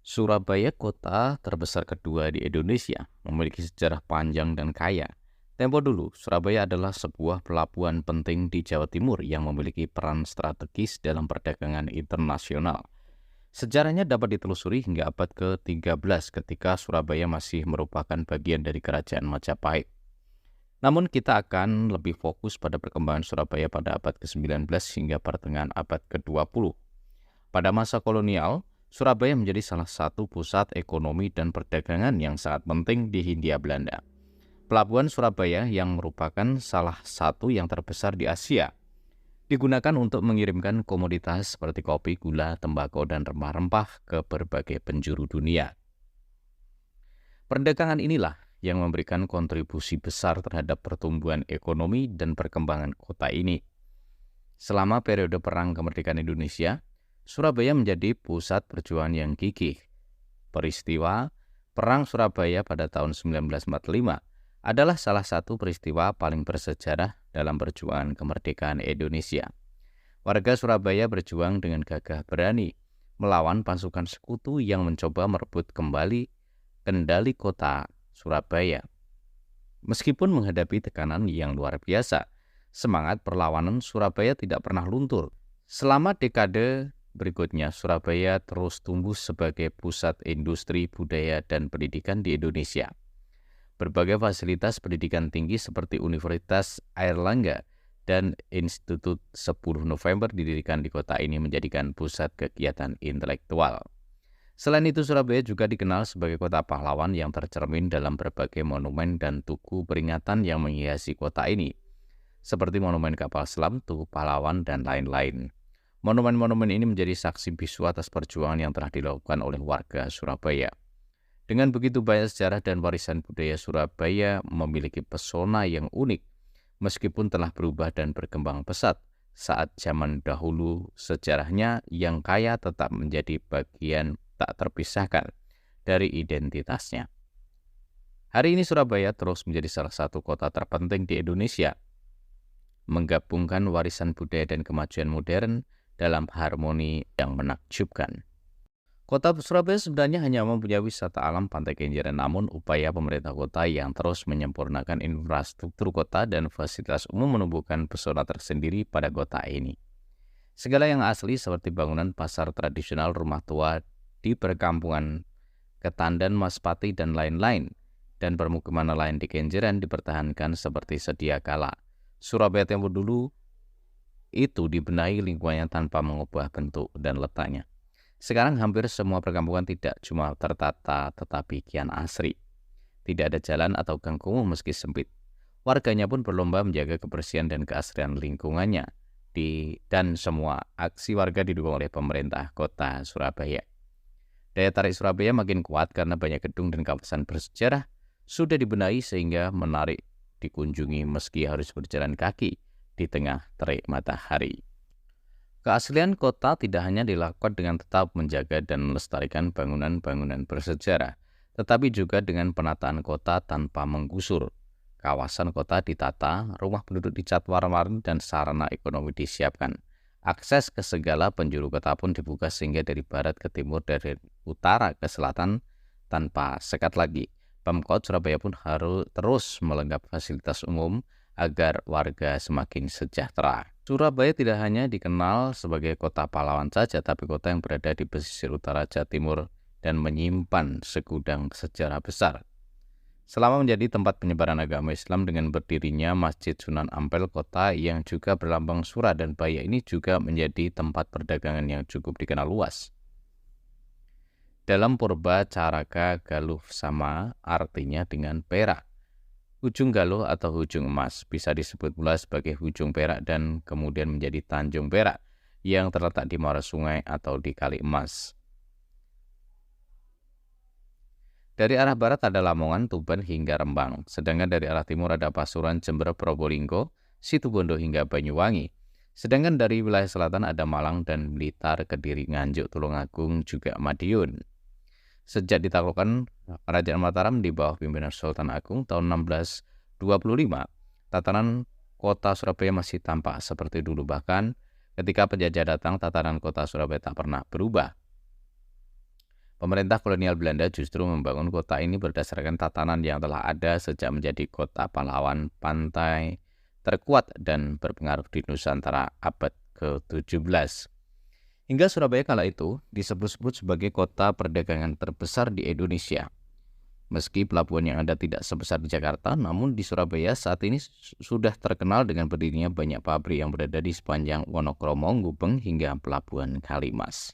Surabaya, kota terbesar kedua di Indonesia, memiliki sejarah panjang dan kaya. Tempo dulu, Surabaya adalah sebuah pelabuhan penting di Jawa Timur yang memiliki peran strategis dalam perdagangan internasional. Sejarahnya dapat ditelusuri hingga abad ke-13 ketika Surabaya masih merupakan bagian dari Kerajaan Majapahit. Namun kita akan lebih fokus pada perkembangan Surabaya pada abad ke-19 hingga pertengahan abad ke-20. Pada masa kolonial, Surabaya menjadi salah satu pusat ekonomi dan perdagangan yang sangat penting di Hindia Belanda. Pelabuhan Surabaya yang merupakan salah satu yang terbesar di Asia, digunakan untuk mengirimkan komoditas seperti kopi, gula, tembakau, dan rempah-rempah ke berbagai penjuru dunia. Perdagangan inilah yang memberikan kontribusi besar terhadap pertumbuhan ekonomi dan perkembangan kota ini. Selama periode Perang Kemerdekaan Indonesia, Surabaya menjadi pusat perjuangan yang gigih. Peristiwa Perang Surabaya pada tahun 1945 adalah salah satu peristiwa paling bersejarah dalam perjuangan kemerdekaan Indonesia. Warga Surabaya berjuang dengan gagah berani melawan pasukan sekutu yang mencoba merebut kembali kendali kota Surabaya. Meskipun menghadapi tekanan yang luar biasa, semangat perlawanan Surabaya tidak pernah luntur. Selama dekade berikutnya, Surabaya terus tumbuh sebagai pusat industri, budaya, dan pendidikan di Indonesia. Berbagai fasilitas pendidikan tinggi seperti Universitas Airlangga dan Institut 10 November didirikan di kota ini menjadikan pusat kegiatan intelektual. Selain itu, Surabaya juga dikenal sebagai kota pahlawan yang tercermin dalam berbagai monumen dan tugu peringatan yang menghiasi kota ini, seperti Monumen Kapal Selam, Tugu Pahlawan, dan lain-lain. Monumen-monumen ini menjadi saksi bisu atas perjuangan yang telah dilakukan oleh warga Surabaya. Dengan begitu banyak sejarah dan warisan budaya, Surabaya memiliki pesona yang unik, meskipun telah berubah dan berkembang pesat. Saat zaman dahulu, sejarahnya yang kaya tetap menjadi bagian tak terpisahkan dari identitasnya. Hari ini Surabaya terus menjadi salah satu kota terpenting di Indonesia, menggabungkan warisan budaya dan kemajuan modern dalam harmoni yang menakjubkan. Kota Surabaya sebenarnya hanya mempunyai wisata alam Pantai Kenjeran, namun upaya pemerintah kota yang terus menyempurnakan infrastruktur kota dan fasilitas umum menumbuhkan pesona tersendiri pada kota ini. Segala yang asli seperti bangunan pasar tradisional, rumah tua di perkampungan Ketandan, Maspati, dan lain-lain, dan permukiman nelayan di Kenjeran dipertahankan seperti sedia kala. Surabaya tempo dulu itu dibenahi lingkungannya tanpa mengubah bentuk dan letaknya. Sekarang hampir semua perkampungan tidak cuma tertata tetapi kian asri. Tidak ada jalan atau gang kumuh meski sempit. Warganya pun berlomba menjaga kebersihan dan keasrian lingkungannya. Dan semua aksi warga didukung oleh pemerintah kota Surabaya. Daya tarik Surabaya makin kuat karena banyak gedung dan kawasan bersejarah sudah dibenahi sehingga menarik dikunjungi meski harus berjalan kaki di tengah terik matahari. Keaslian kota tidak hanya dilakukan dengan tetap menjaga dan melestarikan bangunan-bangunan bersejarah, tetapi juga dengan penataan kota tanpa menggusur. Kawasan kota ditata, rumah penduduk dicat warna-warni, dan sarana ekonomi disiapkan. Akses ke segala penjuru kota pun dibuka sehingga dari barat ke timur, dari utara ke selatan tanpa sekat lagi. Pemkot Surabaya pun harus terus melengkapi fasilitas umum agar warga semakin sejahtera. Surabaya tidak hanya dikenal sebagai kota pahlawan saja, tapi kota yang berada di pesisir utara Jawa Timur dan menyimpan segudang sejarah besar. Selama menjadi tempat penyebaran agama Islam dengan berdirinya Masjid Sunan Ampel, kota yang juga berlambang Sura dan Baya ini juga menjadi tempat perdagangan yang cukup dikenal luas. Dalam purba Caraka, Galuh sama artinya dengan perak. Ujung Galuh atau Ujung Emas bisa disebut pula sebagai Ujung Perak dan kemudian menjadi Tanjung Perak yang terletak di muara sungai atau di Kali Emas. Dari arah barat ada Lamongan, Tuban hingga Rembang, sedangkan dari arah timur ada Pasuruan, Jember, Probolinggo, Situbondo hingga Banyuwangi. Sedangkan dari wilayah selatan ada Malang dan Blitar, Kediri, Nganjuk, Tulungagung, juga Madiun. Sejak ditaklukkan Kerajaan Mataram di bawah pimpinan Sultan Agung tahun 1625, tatanan kota Surabaya masih tampak seperti dulu. Bahkan ketika penjajah datang, tatanan kota Surabaya tak pernah berubah. Pemerintah kolonial Belanda justru membangun kota ini berdasarkan tatanan yang telah ada sejak menjadi kota pahlawan pantai terkuat dan berpengaruh di Nusantara abad ke-17. Hingga Surabaya kala itu disebut-sebut sebagai kota perdagangan terbesar di Indonesia. Meski pelabuhan yang ada tidak sebesar di Jakarta, namun di Surabaya saat ini sudah terkenal dengan berdirinya banyak pabrik yang berada di sepanjang Wonokromo, Gubeng hingga Pelabuhan Kalimas.